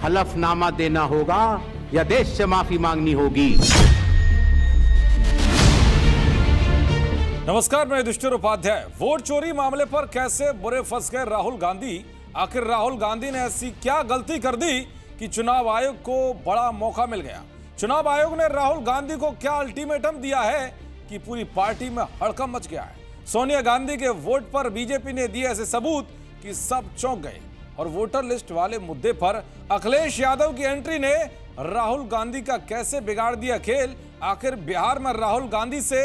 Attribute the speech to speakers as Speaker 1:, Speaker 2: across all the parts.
Speaker 1: हलफनामा देना होगा या देश से माफी मांगनी होगी।
Speaker 2: नमस्कार, मैं युधिष्ठिर उपाध्याय। वोट चोरी मामले पर कैसे बुरे फंस गए राहुल गांधी? आखिर राहुल गांधी ने ऐसी क्या गलती कर दी कि चुनाव आयोग को बड़ा मौका मिल गया? चुनाव आयोग ने राहुल गांधी को क्या अल्टीमेटम दिया है कि पूरी पार्टी में हड़कंप मच गया है? सोनिया गांधी के वोट पर बीजेपी ने दिए ऐसे सबूत कि सब चौंक गए। और वोटर लिस्ट वाले मुद्दे पर अखिलेश यादव की एंट्री ने राहुल गांधी का कैसे बिगाड़ दिया खेल? आखिर बिहार में राहुल गांधी से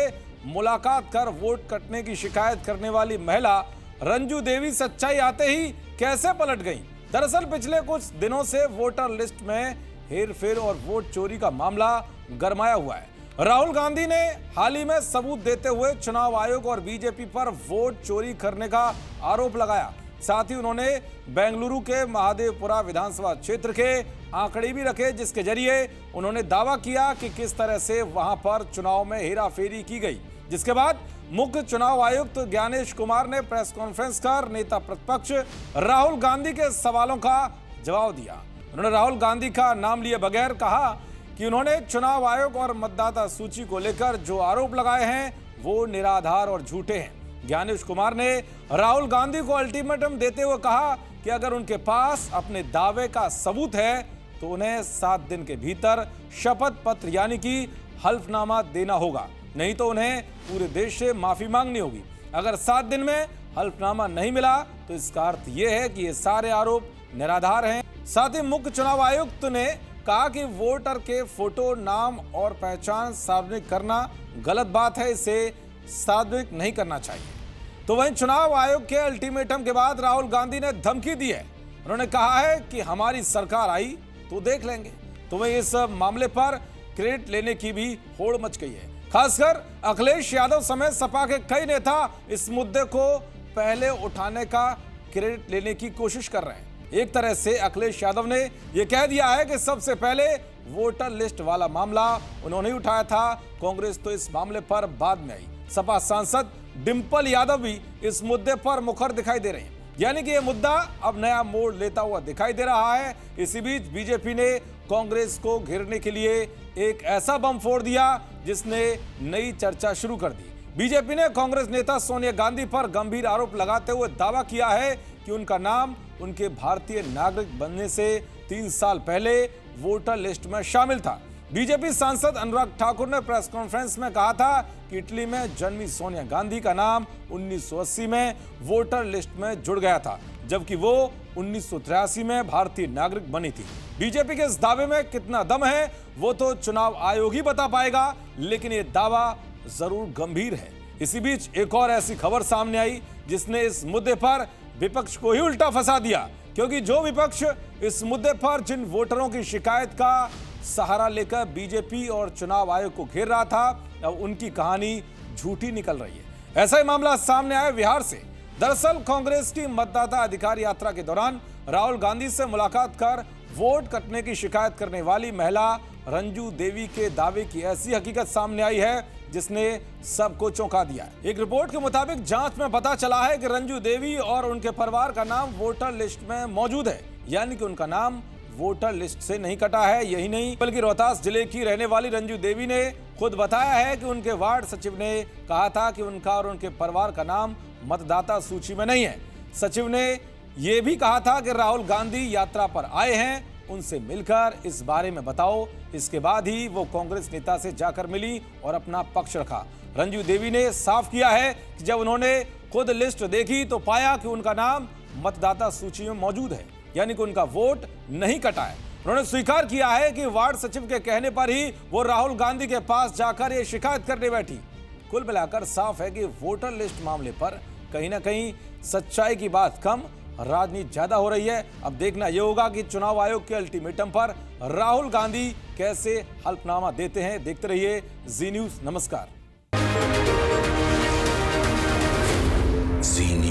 Speaker 2: मुलाकात कर वोट कटने की शिकायत करने वाली महिला रंजू देवी सच्चाई आते ही कैसे पलट गई? दरअसल पिछले कुछ दिनों से वोटर लिस्ट में हेरफेर और वोट चोरी का मामला गरमाया हुआ है। राहुल गांधी ने हाल ही में सबूत देते हुए चुनाव आयोग और बीजेपी पर वोट चोरी करने का आरोप लगाया। साथ ही उन्होंने बेंगलुरु के महादेवपुरा विधानसभा क्षेत्र के आंकड़े भी रखे, जिसके जरिए उन्होंने दावा किया कि किस तरह से वहां पर चुनाव में हेराफेरी की गई। जिसके बाद मुख्य चुनाव आयुक्त ज्ञानेश कुमार ने प्रेस कॉन्फ्रेंस कर नेता प्रतिपक्ष राहुल गांधी के सवालों का जवाब दिया। उन्होंने राहुल गांधी का नाम लिए बगैर कहा कि उन्होंने चुनाव आयोग और मतदाता सूची को लेकर जो आरोप लगाए हैं वो निराधार और झूठे हैं। ज्ञानेश कुमार ने राहुल गांधी को अल्टीमेटम देते हुए कहा कि अगर उनके पास अपने दावे का सबूत है तो उन्हें 7 दिन के भीतर शपथ पत्र यानी कि हल्फनामा देना होगा, नहीं तो उन्हें पूरे देश से माफी मांगनी होगी। अगर 7 दिन में हल्फनामा नहीं मिला तो इसका अर्थ यह है कि ये सारे आरोप निराधार हैं। साथ ही मुख्य चुनाव आयुक्त ने कहा कि वोटर के फोटो, नाम और पहचान सार्वजनिक करना गलत बात है, इसे सार्वजनिक नहीं करना चाहिए। तो वहीं चुनाव आयोग के अल्टीमेटम के बाद राहुल गांधी ने धमकी दी है। उन्होंने कहा है कि हमारी सरकार आई तो देख लेंगे। तो वहीं इस मामले पर क्रेडिट लेने की भी होड़ मच गई है। खासकर अखिलेश यादव समेत सपा के कई नेता इस मुद्दे को पहले उठाने का क्रेडिट लेने की कोशिश कर रहे हैं। एक तरह से अखिलेश यादव ने यह कह दिया है कि सबसे पहले वोटर लिस्ट वाला मामला उन्होंने उठाया था, कांग्रेस तो इस मामले पर बाद में आई। सपा सांसद डिंपल यादव भी इस मुद्दे पर मुखर दिखाई दे रहे हैं, यानी कि यह मुद्दा अब नया मोड़ लेता हुआ दिखाई दे रहा है। इसी बीच बीजेपी ने कांग्रेस को घेरने के लिए एक ऐसा बम फोड़ दिया जिसने नई चर्चा शुरू कर दी। बीजेपी ने कांग्रेस नेता सोनिया गांधी पर गंभीर आरोप लगाते हुए दावा किया है कि उनका नाम उनके भारतीय नागरिक बनने से 3 साल पहले वोटर लिस्ट में शामिल था। बीजेपी सांसद अनुराग ठाकुर ने प्रेस कॉन्फ्रेंस में कहा था कि इटली में जन्मी सोनिया गांधी का नाम 1980 में वोटर लिस्ट में जुड़ गया था, जबकि वो 1983 में भारतीय नागरिक बनी थी। बीजेपी के इस दावे में कितना दम है वो तो चुनाव आयोग ही बता पाएगा, लेकिन ये दावा जरूर गंभीर है। इसी बीच एक और ऐसी खबर सामने आई जिसने इस मुद्दे पर विपक्ष को ही उल्टा फंसा दिया, क्योंकि जो विपक्ष इस मुद्दे पर जिन वोटरों की शिकायत का सहारा लेकर बीजेपी और चुनाव आयोग को घेर रहा था, अब उनकी कहानी झूठी निकल रही है। ऐसा ही मामला सामने आया बिहार से। दरअसल कांग्रेस की मतदाता अधिकार यात्रा के दौरान राहुल गांधी से मुलाकात कर वोट कटने की शिकायत करने वाली महिला रंजू देवी के दावे की ऐसी हकीकत सामने आई है जिसने सबको चौंका दिया। एक रिपोर्ट के मुताबिक जांच में पता चला है कि रंजू देवी और उनके परिवार का नाम वोटर लिस्ट में मौजूद है, यानी कि उनका नाम वोटर लिस्ट से नहीं कटा है। यही नहीं बल्कि रोहतास जिले की रहने वाली रंजू देवी ने खुद बताया है कि उनके वार्ड सचिव ने कहा था कि उनका और उनके परिवार का नाम मतदाता सूची में नहीं है। सचिव ने यह भी कहा था कि राहुल गांधी यात्रा पर आए हैं, उनसे मिलकर इस बारे में बताओ। इसके बाद ही वो कांग्रेस नेता से जाकर मिली और अपना पक्ष रखा। रंजू देवी ने साफ किया है कि जब उन्होंने खुद लिस्ट देखी तो पाया कि उनका नाम मतदाता सूची में मौजूद है, यानी कि उनका वोट नहीं कटा है। उन्होंने स्वीकार किया है कि वार्ड सचिव के कहने पर ही वो राहुल गांधी के पास जाकर ये शिकायत करने बैठी। कुल मिलाकर साफ है कि वोटर लिस्ट मामले पर कहीं ना कहीं सच्चाई की बात कम, राजनीति ज्यादा हो रही है। अब देखना यह होगा कि चुनाव आयोग के अल्टीमेटम पर राहुल गांधी कैसे हल्फनामा देते हैं। देखते रहिए जी न्यूज। नमस्कार।
Speaker 3: जी न्यूज।